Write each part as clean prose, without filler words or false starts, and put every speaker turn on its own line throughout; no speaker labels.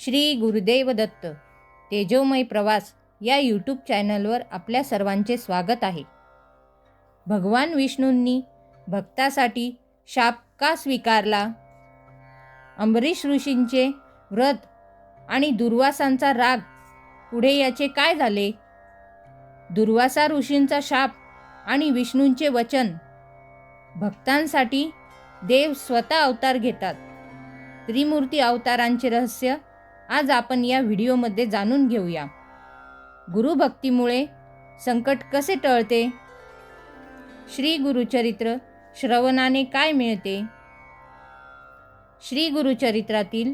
श्री गुरुदेव दत्त तेजोमय प्रवास या यूट्यूब चॅनलवर आपल्या सर्वांचे स्वागत आहे. भगवान विष्णूंनी भक्तासाठी शाप का स्वीकारला? अंबरीश ऋषींचे व्रत आणि दुर्वासांचा राग, पुढे याचे काय झाले? दुर्वासा ऋषींचा शाप आणि विष्णूंचे वचन. भक्तांसाठी देव स्वतः अवतार घेतात. त्रिमूर्ती अवतारांचे रहस्य आज आपण या व्हिडिओमध्ये जाणून घेऊया. गुरुभक्तीमुळे संकट कसे टळते? श्री गुरुचरित्र श्रवणाने काय मिळते? श्री गुरुचरित्रातील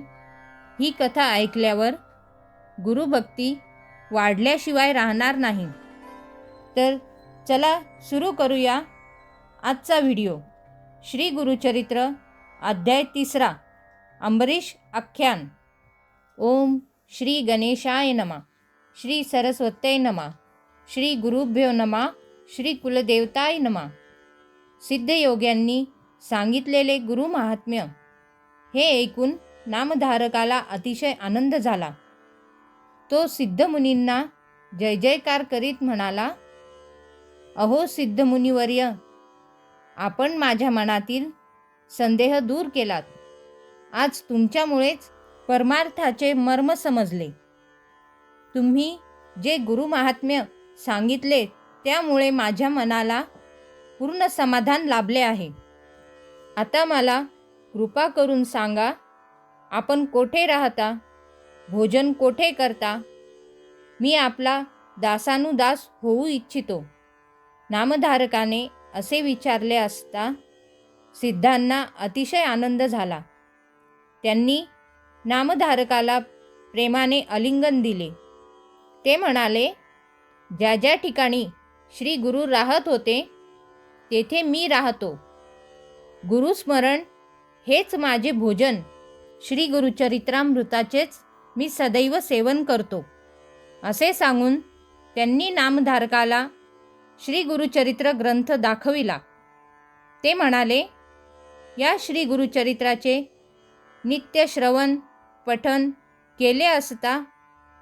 ही कथा ऐकल्यावर गुरुभक्ती वाढल्याशिवाय राहणार नाही. तर चला सुरू करूया आजचा व्हिडिओ. श्री गुरुचरित्र अध्याय 3 अंबरीश आख्यान. ओम श्री गणेशाय नमः. श्री सरस्वत्यै नमः. श्री गुरुभ्यो नमः. श्री कुलदेवताय नमः. सिद्धयोग्यांनी सांगितलेले गुरु महात्म्य हे ऐकून नामधारकाला अतिशय आनंद झाला. तो सिद्धमुनींना जय जयकार करीत म्हणाला, अहो सिद्धमुनिवर्य, आपण माझ्या मनातील संदेह दूर केलात. आज तुमच्यामुळेच परमार्थाचे मर्म समजले. तुम्ही जे गुरु महात्म्य सांगितले त्यामुळे माझ्या मनाला पूर्ण समाधान लाभले आहे. आता मला कृपा करून सांगा, आपण कोठे राहता? भोजन कोठे करता? मी आपला दासानुदास होऊ इच्छितो. नामधारकाने असे विचारले असता सिद्धांना अतिशय आनंद झाला. त्यांनी नामधारकाला प्रेमाने आलिंगन दिले. ते म्हणाले, ज्या ज्या ठिकाणी श्री गुरु राहत होते तेथे मी राहतो. गुरुस्मरण हेच माझे भोजन. श्री गुरुचरित्रामृताचेच मी सदैव सेवन करतो. असे सांगून त्यांनी नामधारकाला श्री गुरुचरित्र ग्रंथ दाखविला. ते म्हणाले, या श्री गुरुचरित्राचे नित्य श्रवण पठन केले असता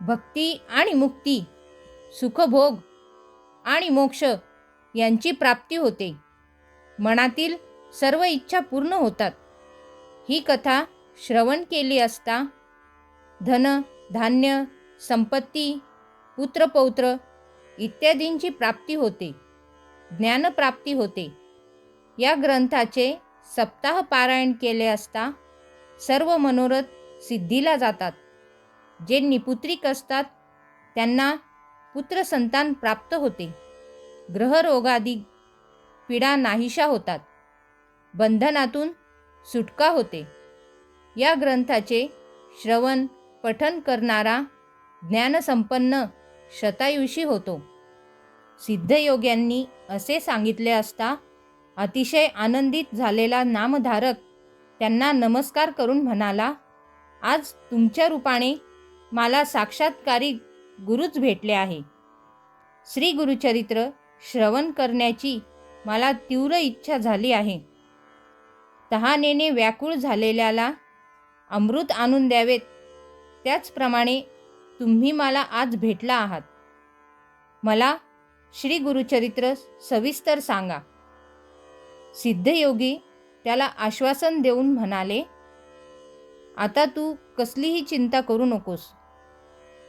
भक्ती आणि मुक्ती, सुखभोग आणि मोक्ष यांची प्राप्ती होते. मनातील सर्व इच्छा पूर्ण होतात. ही कथा श्रवण केली असता धन, धान्य, संपत्ती, पुत्रपौत्र इत्यादींची प्राप्ती होते. ज्ञानप्राप्ती होते. या ग्रंथाचे सप्ताह पारायण केले असता सर्व मनोरथ सिद्धीला जातात. जे निपुत्रिक असतात त्यांना पुत्र संतान प्राप्त होते. ग्रहरोगादी पीडा नाहीशा होतात. बंधनातून सुटका होते. या ग्रंथाचे श्रवण पठन करणारा ज्ञानसंपन्न शतायुषी होतो. सिद्धयोग्यांनी असे सांगितले असता अतिशय आनंदित झालेला नामधारक त्यांना नमस्कार करून म्हणाला, आज तुमच्या रूपाने मला साक्षात्कारी गुरुच भेटले आहे. श्री गुरुचरित्र श्रवण करण्याची मला तीव्र इच्छा झाली आहे. तहानेने व्याकुळ झालेल्याला अमृत आणून द्यावेत, त्याचप्रमाणे तुम्ही मला आज भेटला आहात. मला श्री गुरुचरित्र सविस्तर सांगा. सिद्धयोगी त्याला आश्वासन देऊन म्हणाले, आता तू कसलीही चिंता करू नकोस.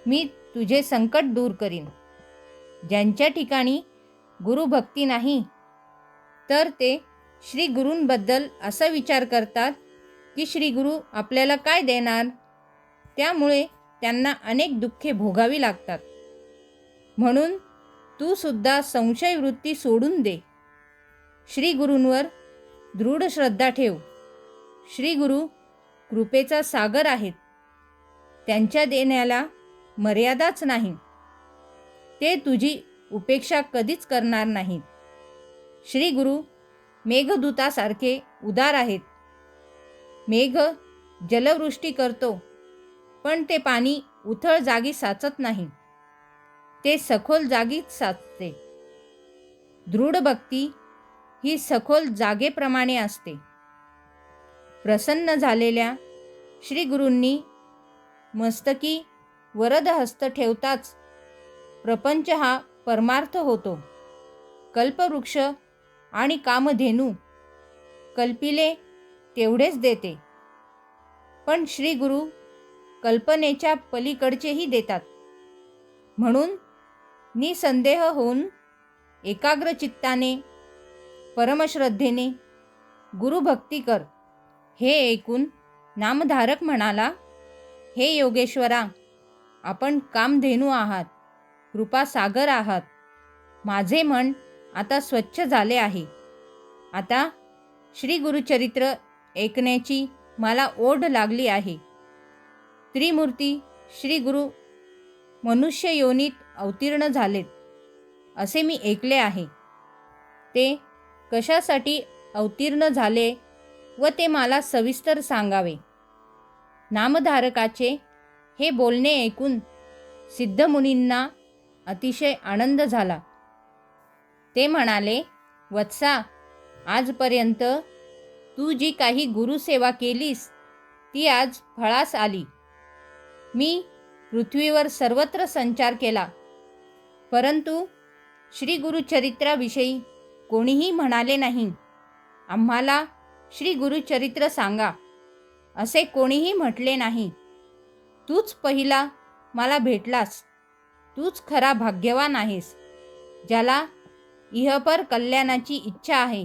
मी तुझे संकट दूर करीन. ज्यांच्या ठिकाणी गुरुभक्ती नाही तर ते श्री गुरूंबद्दल असा विचार करतात की श्री गुरु आपल्याला काय देणार. त्यामुळे त्यांना अनेक दुःखे भोगावी लागतात. म्हणून तू सुद्धा संशयवृत्ती सोडून दे. श्री गुरूंवर दृढ श्रद्धा ठेव. श्री गुरु कृपेचा सागर आहेत. त्यांच्या देण्याला मर्यादाच नाही. ते तुझी उपेक्षा कधीच करणार नाहीत. श्री गुरु मेघदूतासारखे उदार आहेत. मेघ जलवृष्टी करतो, पण ते पाणी उथळ जागी साचत नाही. ते सखोल जागीच साचते. दृढ भक्ती ही सखोल जागेप्रमाणे असते. प्रसन्न झालेल्या श्री गुरूंनी मस्तकी वरद हस्त ठेवताच प्रपंच हा परमार्थ होतो. कल्पवृक्ष आणि कामधेनू कल्पिले तेवढेच देते, पण श्री गुरु कल्पनेच्या पलीकडचेही देतात. म्हणून निसंदेह होऊन एकाग्र चित्ताने परमश्रद्धेने गुरुभक्ती कर. हे ऐकून नामधारक म्हणाला, हे योगेश्वरा, आपण कामधेनू आहात, कृपासागर आहात. माझे मन आता स्वच्छ झाले आहे. आता श्री गुरुचरित्र ऐकण्याची मला ओढ लागली आहे. त्रिमूर्ती श्री गुरु मनुष्य योनीत अवतीर्ण झालेत असे मी ऐकले आहे. ते कशासाठी अवतीर्ण झाले व ते मला सविस्तर सांगावे. नामधारकाचे हे बोलणे ऐकून सिद्धमुनींना अतिशय आनंद झाला. ते म्हणाले, वत्सा, आजपर्यंत तू जी काही गुरुसेवा केलीस ती आज फळास आली. मी पृथ्वीवर सर्वत्र संचार केला, परंतु श्री गुरुचरित्राविषयी कोणीही म्हणाले नाही. आम्हाला श्री गुरुचरित्र सांगा असे कोणीही म्हटले नाही. तूच पहिला मला भेटलास. तूच खरा भाग्यवान आहेस. ज्याला इहपर कल्याणाची इच्छा आहे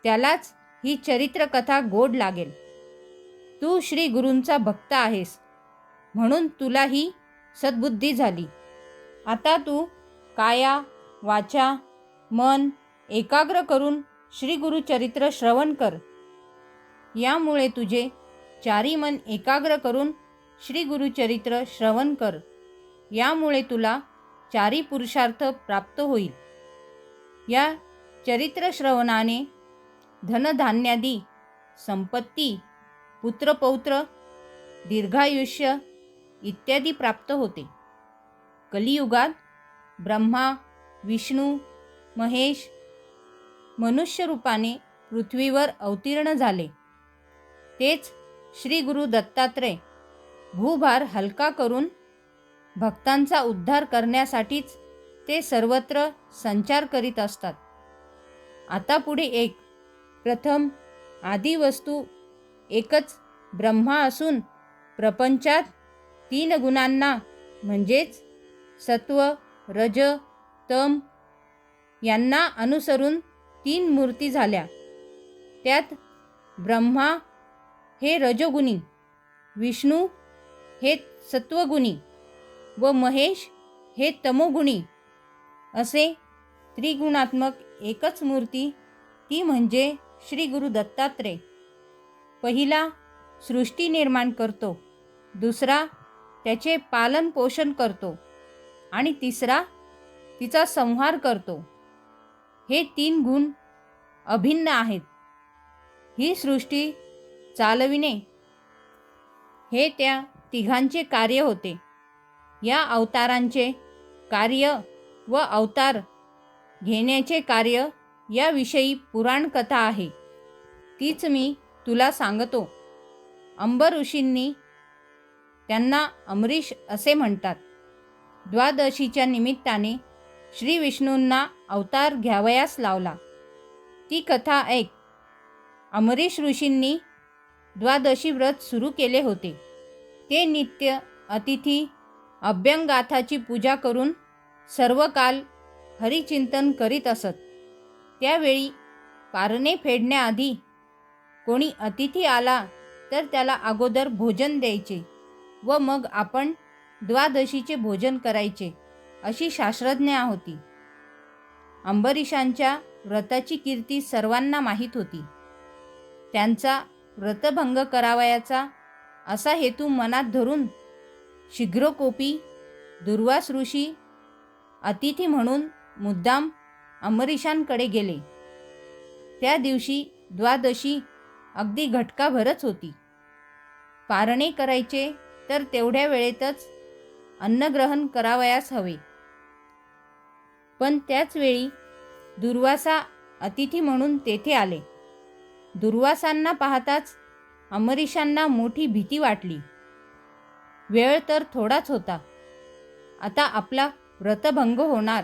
त्यालाच ही चरित्रकथा गोड लागेल. तू श्री गुरूंचा भक्त आहेस म्हणून तुला ही सद्बुद्धी झाली. आता तू काया वाचा मन एकाग्र करून श्री गुरुचरित्र श्रवण कर. यामुळे तुझे चारी मन एकाग्र करून श्री गुरुचरित्र श्रवण कर. यामुळे तुला चारी पुरुषार्थ प्राप्त होईल. या चरित्र श्रवणाने धनधान्यादी संपत्ती, पुत्रपौत्र, दीर्घायुष्य इत्यादी प्राप्त होते. कलियुगात ब्रह्मा, विष्णू, महेश मनुष्य रूपाने पृथ्वीवर अवतीर्ण झाले. तेच श्री गुरु दत्तात्रय भूभार हलका करून भक्तांचा उद्धार करण्यासाठीच ते सर्वत्र संचार करीत असतात. आता पुढे एक प्रथम आदी वस्तू एकच ब्रह्मा असून प्रपंचात 3 गुणांना म्हणजेच सत्व, रज, तम यांना अनुसरून 3 मूर्ती झाल्या. त्यात ब्रह्मा हे रजोगुणी, विष्णू हे सत्वगुणी व महेश हे तमोगुणी असे त्रिगुणात्मक एकच मूर्ती, ती म्हणजे श्री गुरु दत्तात्रय. पहिला सृष्टी निर्माण करतो, दुसरा त्याचे पालन पोषण करतो आणि तिसरा तिचा संहार करतो. हे 3 गुण अभिन्न आहेत. ही सृष्टी चालविणे हे त्या तिघांचे कार्य होते. या अवतारांचे कार्य व अवतार घेण्याचे कार्य याविषयी पुराण कथा आहे, तीच मी तुला सांगतो. अंब ऋषींनी, त्यांना अमरीश असे म्हणतात, द्वादशीच्या निमित्ताने श्री विष्णूंना अवतार घ्यावयास लावला. ती कथा ऐक. अमरीश ऋषींनी द्वादशी व्रत सुरू केले होते. ते नित्य अतिथी अभ्यंगाथाची पूजा करून सर्व काल हरिचिंतन करीत असत. त्यावेळी पारणे फेडण्याआधी कोणी अतिथी आला तर त्याला अगोदर भोजन द्यायचे व मग आपण द्वादशीचे भोजन करायचे अशी शास्त्रज्ञा होती. अंबरीशांच्या व्रताची कीर्ती सर्वांना माहीत होती. त्यांचा व्रतभंग करावयाचा असा हेतू मनात धरून शीघ्रकोपी दुर्वास ऋषी अतिथी म्हणून मुद्दाम अंबरीशांकडे गेले. त्या दिवशी द्वादशी अगदी घटकाभरच होती. पारणे करायचे तर तेवढ्या वेळेतच अन्नग्रहण करावयास हवे. पण त्याच वेळी दुर्वासा अतिथी म्हणून तेथे आले. दुर्वासांना पाहताच अंबरीशांना मोठी भीती वाटली. वेळ तर थोडाच होता. आता आपला व्रतभंग होणार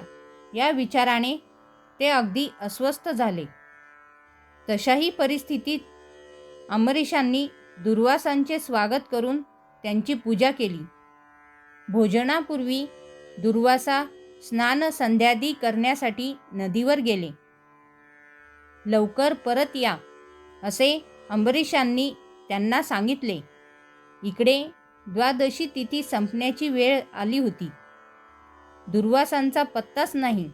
या विचाराने ते अगदी अस्वस्थ झाले. तशाही परिस्थितीत अंबरीशांनी दुर्वासांचे स्वागत करून त्यांची पूजा केली. भोजनापूर्वी दुर्वासा स्नान संध्यादी करण्यासाठी नदीवर गेले. लवकर परत या असे अंबरीशांनी त्यांना सांगितले. इकडे द्वादशी तिथी संपण्याची वेळ आली होती. दुर्वासांचा पत्ताच नाही.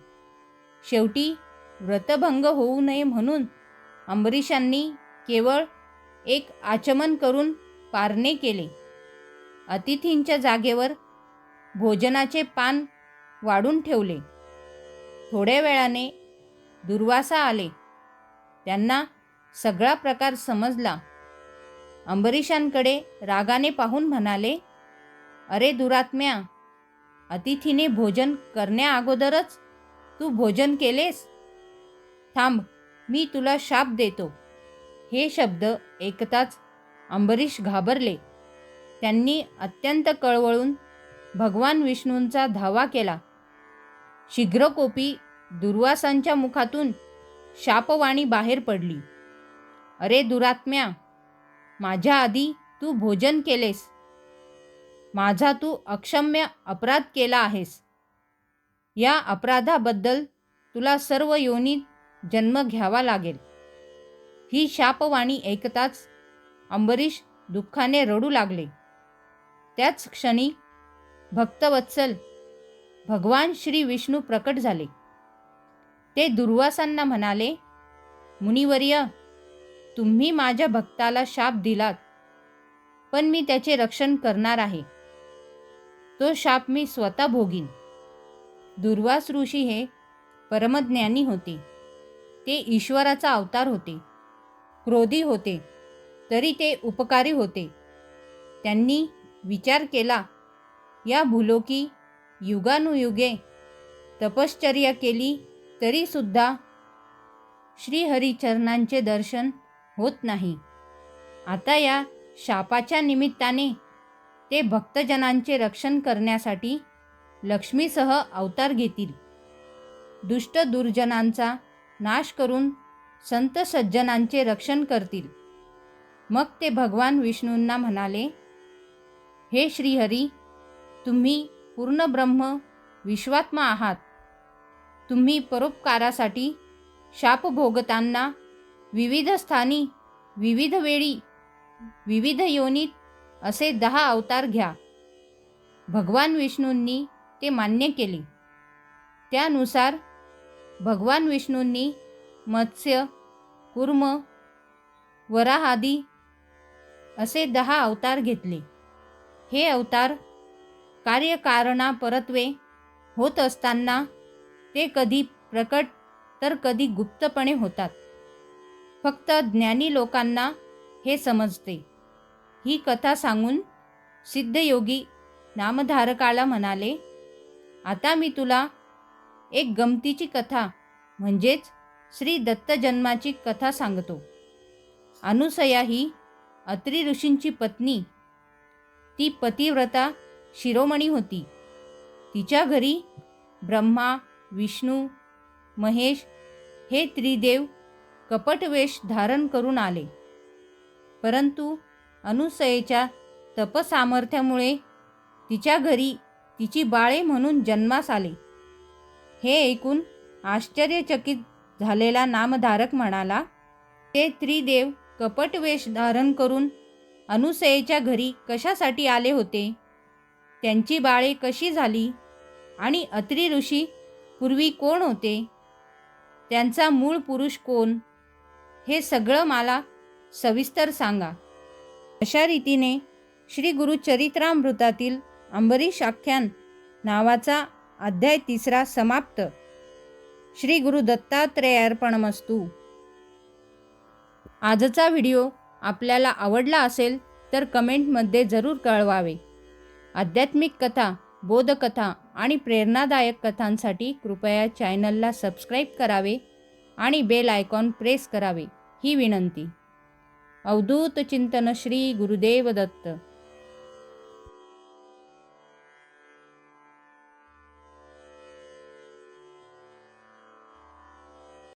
शेवटी व्रतभंग होऊ नये म्हणून अंबरीशांनी केवळ एक आचमन करून पारणे केले. अतिथींच्या जागेवर भोजनाचे पान वाढून ठेवले. थोड्या वेळाने दुर्वासा आले. त्यांना सगळा प्रकार समजला. अंबरीशांकडे रागाने पाहून म्हणाले, अरे दुरात्म्या, अतिथीने भोजन करण्याअगोदरच तू भोजन केलेस? थांब, मी तुला शाप देतो. हे शब्द ऐकताच अंबरीश घाबरले. त्यांनी अत्यंत कळवळून भगवान विष्णूंचा धावा केला. शीघ्रकोपी दुर्वासांच्या मुखातून शापवाणी बाहेर पडली. अरे दुरात्म्या, माझ्या आधी तू भोजन केलेस. माझा तू अक्षम्य अपराध केला आहेस. या अपराधाबद्दल तुला सर्व योनीत जन्म घ्यावा लागेल. ही शापवाणी ऐकताच अंबरीश दुःखाने रडू लागले. त्याच क्षणी भक्तवत्सल भगवान श्री विष्णू प्रकट झाले. ते दुर्वासांना म्हणाले, मुनिवर्य, तुम्ही माझ्या भक्ताला शाप दिलात, पण मी त्याचे रक्षण करणार आहे. तो शाप मी स्वतः भोगीन. दुर्वास ऋषी हे परमज्ञानी होते. ते ईश्वराचा अवतार होते. क्रोधी होते, तरी ते उपकारी होते. त्यांनी विचार केला, या भूलोकी युगानुयुगे तपश्चर्या केली तरीसुद्धा श्रीहरिचरणांचे दर्शन होत नाही. आता या शापाच्या निमित्ताने ते भक्तजनांचे रक्षण करण्यासाठी लक्ष्मीसह अवतार घेतील. दुष्ट दुर्जनांचा नाश करून संत सज्जनांचे रक्षण करतील. मग ते भगवान विष्णूंना म्हणाले, हे श्रीहरी, तुम्ही पूर्ण ब्रह्म विश्वात्मा आहात. तुम्ही परोपकारासाठी शाप भोगताना विविध स्थानी, विविध वेळी, विविध योनीत असे 10 अवतार घ्या. भगवान विष्णूंनी ते मान्य केले. त्यानुसार भगवान विष्णूंनी मत्स्य, कूर्म, वराहादी असे 10 अवतार घेतले. हे अवतार कार्यकारणापरत्वे होत असताना ते कधी प्रकट तर कधी गुप्तपणे होतात. फक्त ज्ञानी लोकांना हे समजते. ही कथा सांगून सिद्धयोगी नामधारकाला म्हणाले, आता मी तुला एक गमतीची कथा म्हणजेच श्री दत्त जन्माची कथा सांगतो. अनुसया ही अत्री ऋषींची पत्नी. ती पतिव्रता शिरोमणी होती. तिच्या घरी ब्रह्मा, विष्णू, महेश हे त्रिदेव कपटवेश धारण करून आले. परंतु अनुसयेच्या तपसामर्थ्यामुळे तिच्या घरी तिची बाळे म्हणून जन्मास आले. हे ऐकून आश्चर्यचकित झालेला नामधारक म्हणाला, ते त्रिदेव कपटवेश धारण करून अनुसयेच्या घरी कशासाठी आले होते? त्यांची बाळे कशी झाली? आणि अत्री ऋषी पूर्वी कोण होते? त्यांचा मूळ पुरुष कोण? हे सगळं मला सविस्तर सांगा. अशा रीतीने श्री गुरुचरित्रामृतातील अंबरीश आख्यान नावाचा अध्याय 3 समाप्त. श्री गुरु दत्तात्रेयार्पणमस्तु. आजचा व्हिडिओ आपल्याला आवडला असेल तर कमेंटमध्ये जरूर कळवावे. आध्यात्मिक कथा, बोधकथा आणि प्रेरणादायक कथांसाठी कृपया चॅनलला सबस्क्राईब करावे आणि बेल आयकॉन प्रेस करावे ही विनंती. अवधूत चिंतन श्री गुरुदेव दत्त.